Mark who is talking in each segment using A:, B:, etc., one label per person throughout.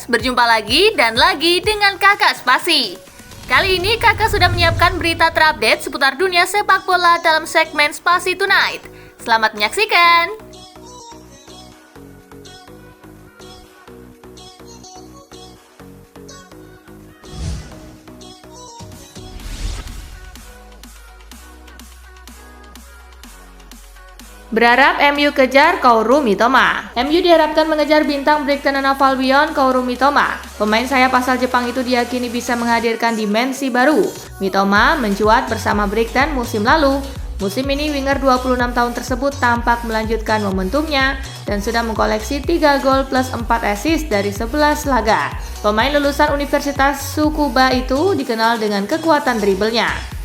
A: berjumpa lagi dan lagi dengan Kakak Spasi. Kali ini Kakak sudah menyiapkan berita terupdate seputar dunia sepak bola dalam segmen Spasi Tonight. Selamat menyaksikan! Berharap MU kejar Kaoru Mitoma. MU diharapkan mengejar bintang Brighton and Hove Albion Kaoru Mitoma. Pemain sayap asal Jepang itu diyakini bisa menghadirkan dimensi baru. Mitoma mencuat bersama Brighton musim lalu. Musim ini winger 26 tahun tersebut tampak melanjutkan momentumnya dan sudah mengkoleksi 3 gol plus 4 assist dari 11 laga. Pemain lulusan Universitas Tsukuba itu dikenal dengan kekuatan dribblenya.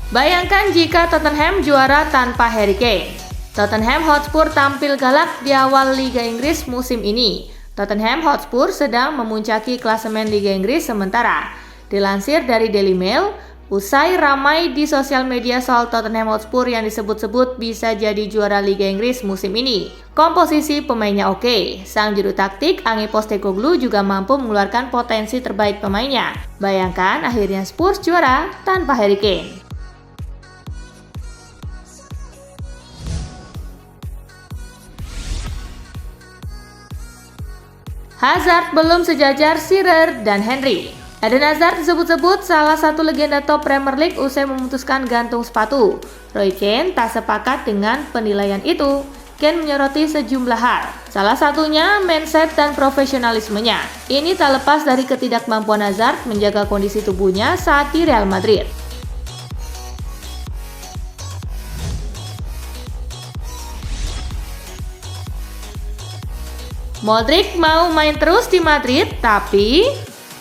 A: Bayangkan jika Tottenham juara tanpa Harry Kane. Tottenham Hotspur tampil galak di awal Liga Inggris musim ini. Tottenham Hotspur sedang memuncaki klasemen Liga Inggris sementara. Dilansir dari Daily Mail, usai ramai di sosial media soal Tottenham Hotspur yang disebut-sebut bisa jadi juara Liga Inggris musim ini. Komposisi pemainnya oke. Sang juru taktik Ange Postecoglou juga mampu mengeluarkan potensi terbaik pemainnya. Bayangkan akhirnya Spurs juara tanpa Harry Kane. Hazard belum sejajar Shearer dan Henry. Eden Hazard disebut-sebut salah satu legenda top Premier League usai memutuskan gantung sepatu. Roy Keane tak sepakat dengan penilaian itu. Keane menyoroti sejumlah hal, salah satunya mindset dan profesionalismenya. Ini tak lepas dari ketidakmampuan Hazard menjaga kondisi tubuhnya saat di Real Madrid. Modric mau main terus di Madrid, tapi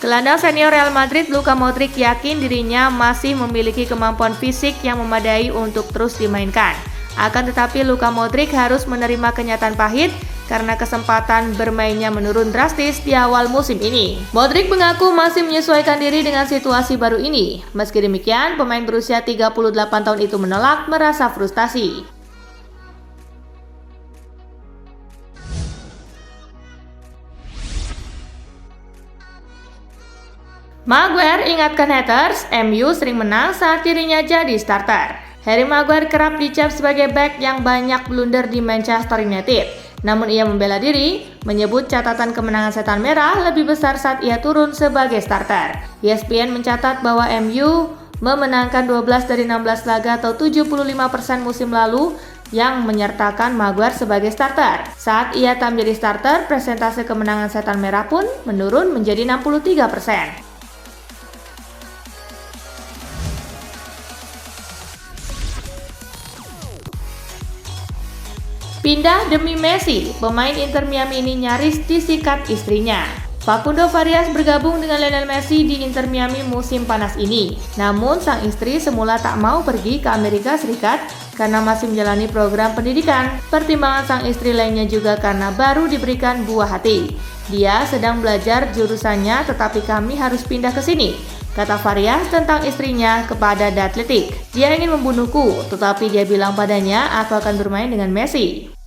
A: gelandang senior Real Madrid Luka Modric yakin dirinya masih memiliki kemampuan fisik yang memadai untuk terus dimainkan. Akan tetapi Luka Modric harus menerima kenyataan pahit karena kesempatan bermainnya menurun drastis di awal musim ini. Modric mengaku masih menyesuaikan diri dengan situasi baru ini. Meski demikian, pemain berusia 38 tahun itu menolak, merasa frustasi. Maguire ingatkan haters, MU sering menang saat dirinya jadi starter. Harry Maguire kerap dicap sebagai back yang banyak blunder di Manchester United. Namun ia membela diri, menyebut catatan kemenangan setan merah lebih besar saat ia turun sebagai starter. ESPN mencatat bahwa MU memenangkan 12 dari 16 laga atau 75% musim lalu yang menyertakan Maguire sebagai starter. Saat ia tak menjadi starter, persentase kemenangan setan merah pun menurun menjadi 63%. Pindah demi Messi, pemain Inter Miami ini nyaris disikat istrinya. Facundo Farias bergabung dengan Lionel Messi di Inter Miami musim panas ini. Namun sang istri semula tak mau pergi ke Amerika Serikat karena masih menjalani program pendidikan. Pertimbangan sang istri lainnya juga karena baru diberikan buah hati. Dia sedang belajar jurusannya tetapi kami harus pindah ke sini, kata Farias tentang istrinya kepada The Athletic. Dia ingin membunuhku, tetapi dia bilang padanya aku akan bermain dengan Messi.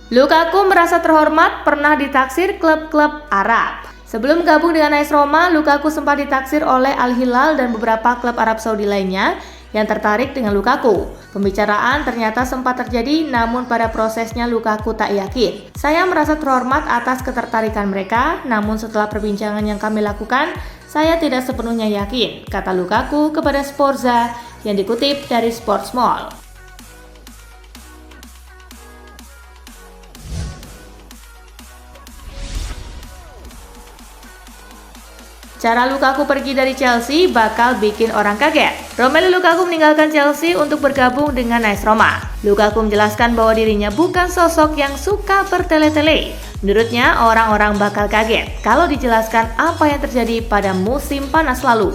A: Lukaku merasa terhormat pernah ditaksir klub-klub Arab. Sebelum gabung dengan AS Roma, Lukaku sempat ditaksir oleh Al Hilal dan beberapa klub Arab Saudi lainnya yang tertarik dengan Lukaku. Pembicaraan ternyata sempat terjadi, namun pada prosesnya Lukaku tak yakin. Saya merasa terhormat atas ketertarikan mereka, namun setelah perbincangan yang kami lakukan, saya tidak sepenuhnya yakin, kata Lukaku kepada Sporza yang dikutip dari Sports Mall. Cara Lukaku pergi dari Chelsea bakal bikin orang kaget. Romelu Lukaku meninggalkan Chelsea untuk bergabung dengan AS Roma. Lukaku menjelaskan bahwa dirinya bukan sosok yang suka bertele-tele. Menurutnya, orang-orang bakal kaget kalau dijelaskan apa yang terjadi pada musim panas lalu.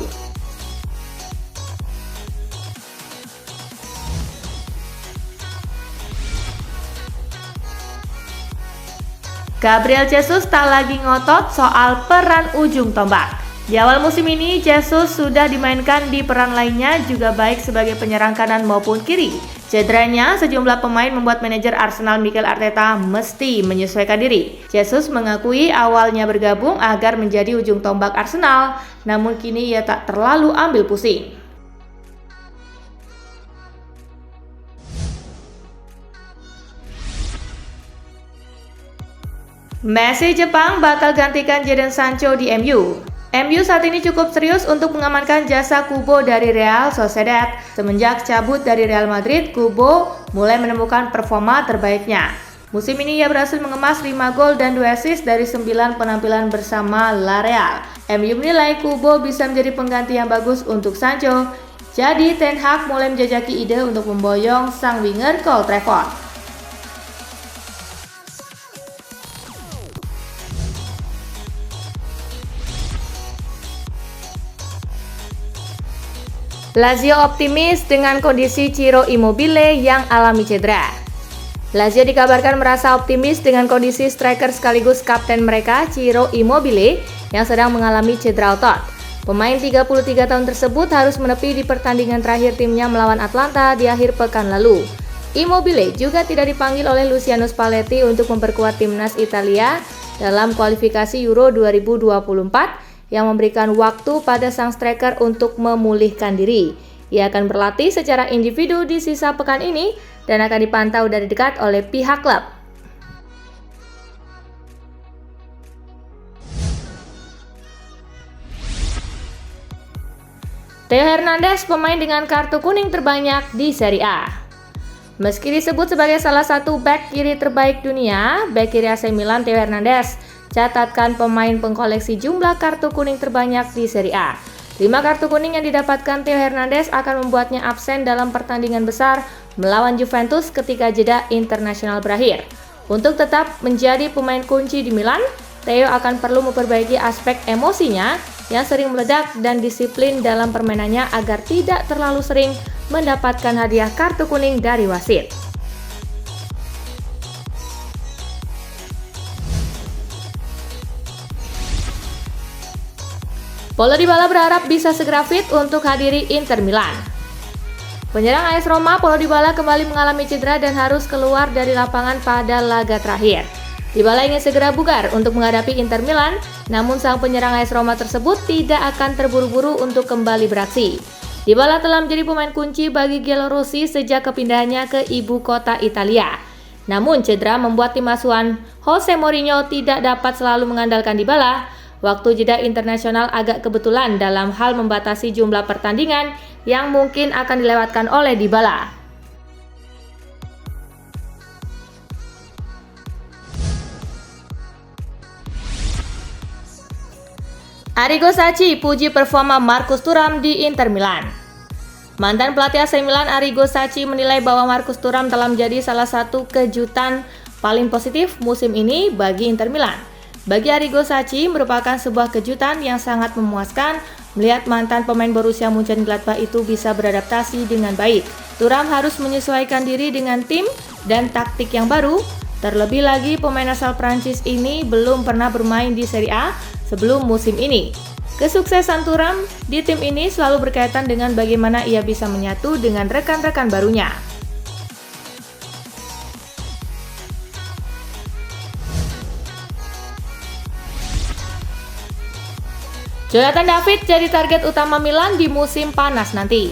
A: Gabriel Jesus tak lagi ngotot soal peran ujung tombak. Di awal musim ini, Jesus sudah dimainkan di peran lainnya juga baik sebagai penyerang kanan maupun kiri. Cederanya, sejumlah pemain membuat manajer Arsenal Mikel Arteta mesti menyesuaikan diri. Jesus mengakui awalnya bergabung agar menjadi ujung tombak Arsenal, namun kini ia tak terlalu ambil pusing. Messi Jepang bakal gantikan Jadon Sancho di MU. MU saat ini cukup serius untuk mengamankan jasa Kubo dari Real Sociedad. Semenjak cabut dari Real Madrid, Kubo mulai menemukan performa terbaiknya. Musim ini ia berhasil mengemas 5 gol dan 2 assist dari 9 penampilan bersama La Real. MU menilai Kubo bisa menjadi pengganti yang bagus untuk Sancho. Jadi Ten Hag mulai menjajaki ide untuk memboyong sang winger Cole Trafford. Lazio optimis dengan kondisi Ciro Immobile yang alami cedera. Lazio dikabarkan merasa optimis dengan kondisi striker sekaligus kapten mereka Ciro Immobile yang sedang mengalami cedera otot. Pemain 33 tahun tersebut harus menepi di pertandingan terakhir timnya melawan Atlanta di akhir pekan lalu. Immobile juga tidak dipanggil oleh Luciano Spalletti untuk memperkuat timnas Italia dalam kualifikasi Euro 2024 yang memberikan waktu pada sang striker untuk memulihkan diri. Ia akan berlatih secara individu di sisa pekan ini dan akan dipantau dari dekat oleh pihak klub. Theo Hernandez, pemain dengan kartu kuning terbanyak di Serie A. Meski disebut sebagai salah satu bek kiri terbaik dunia, bek kiri AC Milan Theo Hernandez catatkan pemain pengkoleksi jumlah kartu kuning terbanyak di Serie A. 5 kartu kuning yang didapatkan Theo Hernandez akan membuatnya absen dalam pertandingan besar melawan Juventus ketika jeda internasional berakhir. Untuk tetap menjadi pemain kunci di Milan, Theo akan perlu memperbaiki aspek emosinya yang sering meledak dan disiplin dalam permainannya agar tidak terlalu sering mendapatkan hadiah kartu kuning dari wasit. Paulo Dybala berharap bisa segera fit untuk hadiri Inter Milan. Penyerang AS Roma Paulo Dybala kembali mengalami cedera dan harus keluar dari lapangan pada laga terakhir. Dybala ingin segera bugar untuk menghadapi Inter Milan, namun sang penyerang AS Roma tersebut tidak akan terburu-buru untuk kembali beraksi. Dybala telah menjadi pemain kunci bagi Giallorossi sejak kepindahannya ke ibu kota Italia. Namun cedera membuat tim asuhan Jose Mourinho tidak dapat selalu mengandalkan Dybala. Waktu jeda internasional agak kebetulan dalam hal membatasi jumlah pertandingan yang mungkin akan dilewatkan oleh Dybala. Arrigo Sacchi puji performa Marcus Thuram di Inter Milan. Mantan pelatih AC Milan Arrigo Sacchi menilai bahwa Marcus Thuram telah menjadi salah satu kejutan paling positif musim ini bagi Inter Milan. Bagi Arrigo Sacchi merupakan sebuah kejutan yang sangat memuaskan melihat mantan pemain Borussia Mönchengladbach itu bisa beradaptasi dengan baik. Thuram harus menyesuaikan diri dengan tim dan taktik yang baru. Terlebih lagi pemain asal Prancis ini belum pernah bermain di Serie A sebelum musim ini. Kesuksesan Thuram di tim ini selalu berkaitan dengan bagaimana ia bisa menyatu dengan rekan-rekan barunya. Jonathan David jadi target utama Milan di musim panas nanti.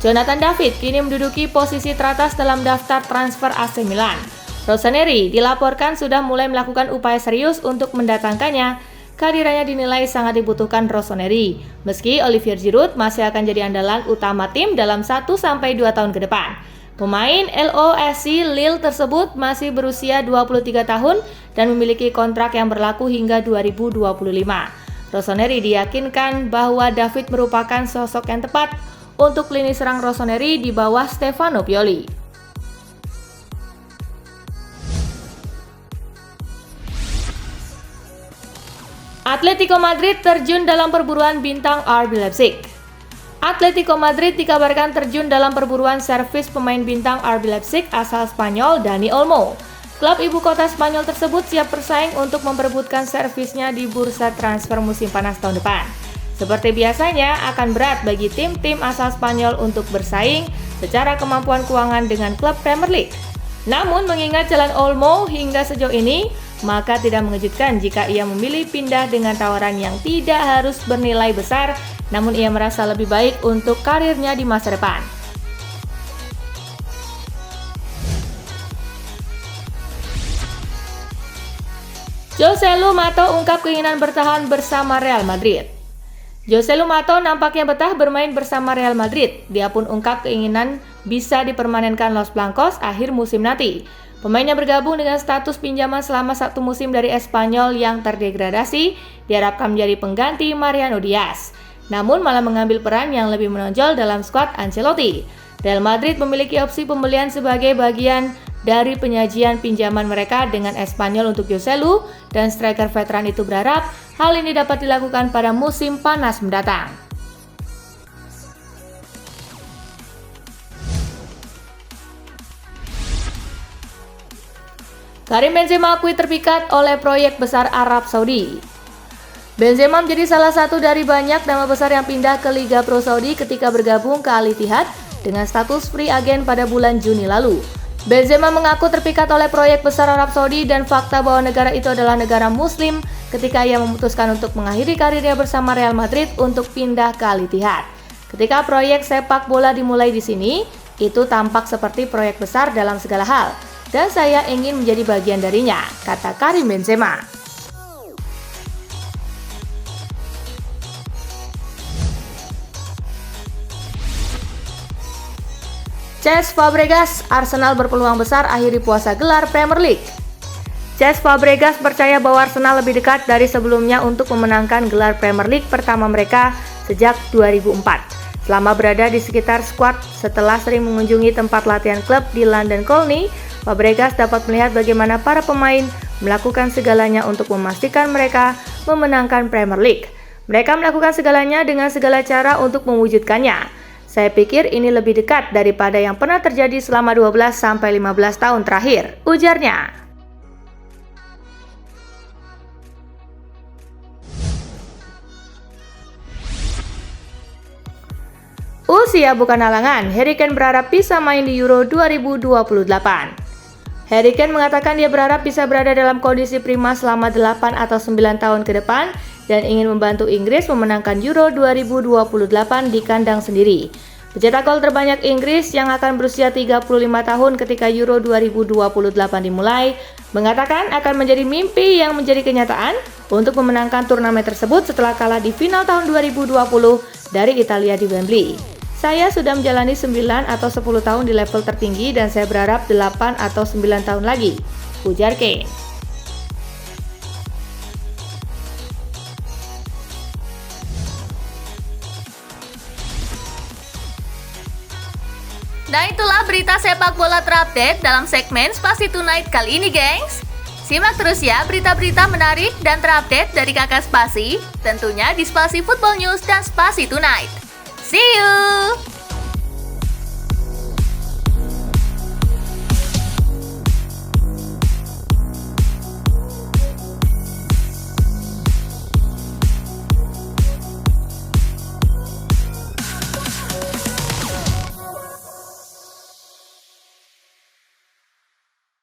A: Jonathan David kini menduduki posisi teratas dalam daftar transfer AC Milan. Rossoneri dilaporkan sudah mulai melakukan upaya serius untuk mendatangkannya. Kehadirannya dinilai sangat dibutuhkan Rossoneri, meski Olivier Giroud masih akan jadi andalan utama tim dalam 1-2 tahun ke depan. Pemain LOSC Lille tersebut masih berusia 23 tahun dan memiliki kontrak yang berlaku hingga 2025. Rossoneri diyakinkan bahwa David merupakan sosok yang tepat untuk lini serang Rossoneri di bawah Stefano Pioli. Atletico Madrid terjun dalam perburuan bintang RB Leipzig. Atletico Madrid dikabarkan terjun dalam perburuan servis pemain bintang RB Leipzig asal Spanyol Dani Olmo. Klub ibu kota Spanyol tersebut siap bersaing untuk memperebutkan servisnya di bursa transfer musim panas tahun depan. Seperti biasanya, akan berat bagi tim-tim asal Spanyol untuk bersaing secara kemampuan keuangan dengan klub Premier League. Namun, mengingat jalan Olmo hingga sejauh ini, maka tidak mengejutkan jika ia memilih pindah dengan tawaran yang tidak harus bernilai besar, namun ia merasa lebih baik untuk karirnya di masa depan. Joselu Mato ungkap keinginan bertahan bersama Real Madrid. Joselu Mato nampaknya betah bermain bersama Real Madrid. Dia pun ungkap keinginan bisa dipermanenkan Los Blancos akhir musim nanti. Pemainnya bergabung dengan status pinjaman selama 1 musim dari Espanyol yang terdegradasi, diharapkan menjadi pengganti Mariano Diaz. Namun malah mengambil peran yang lebih menonjol dalam skuad Ancelotti. Real Madrid memiliki opsi pembelian sebagai bagian dari penyajian pinjaman mereka dengan Espanyol untuk Joselu, dan striker veteran itu berharap hal ini dapat dilakukan pada musim panas mendatang. Karim Benzema akui terpikat oleh proyek besar Arab Saudi. Benzema menjadi salah satu dari banyak nama besar yang pindah ke Liga Pro Saudi ketika bergabung ke Al Ittihad dengan status free agent pada bulan Juni lalu. Benzema mengaku terpikat oleh proyek besar Arab Saudi dan fakta bahwa negara itu adalah negara Muslim ketika ia memutuskan untuk mengakhiri karirnya bersama Real Madrid untuk pindah ke Al Ittihad. Ketika proyek sepak bola dimulai di sini, itu tampak seperti proyek besar dalam segala hal, dan saya ingin menjadi bagian darinya, kata Karim Benzema. Cesc Fabregas, Arsenal berpeluang besar akhiri puasa gelar Premier League. Cesc Fabregas percaya bahwa Arsenal lebih dekat dari sebelumnya untuk memenangkan gelar Premier League pertama mereka sejak 2004. Selama berada di sekitar skuad setelah sering mengunjungi tempat latihan klub di London Colney, Fabregas dapat melihat bagaimana para pemain melakukan segalanya untuk memastikan mereka memenangkan Premier League. Mereka melakukan segalanya dengan segala cara untuk mewujudkannya. Saya pikir ini lebih dekat daripada yang pernah terjadi selama 12-15 tahun terakhir, ujarnya. Usia bukan halangan, Harry Kane berharap bisa main di Euro 2028. Harry Kane mengatakan dia berharap bisa berada dalam kondisi prima selama 8 atau 9 tahun ke depan dan ingin membantu Inggris memenangkan Euro 2028 di kandang sendiri. Pencetak gol terbanyak Inggris yang akan berusia 35 tahun ketika Euro 2028 dimulai, mengatakan akan menjadi mimpi yang menjadi kenyataan untuk memenangkan turnamen tersebut setelah kalah di final tahun 2020 dari Italia di Wembley. Saya sudah menjalani 9 atau 10 tahun di level tertinggi dan saya berharap 8 atau 9 tahun lagi, ujar Kane. Nah itulah berita sepak bola terupdate dalam segmen Spasi Tonight kali ini, gengs. Simak terus ya berita-berita menarik dan terupdate dari Kakak Spasi, tentunya di Spasi Football News dan Spasi Tonight.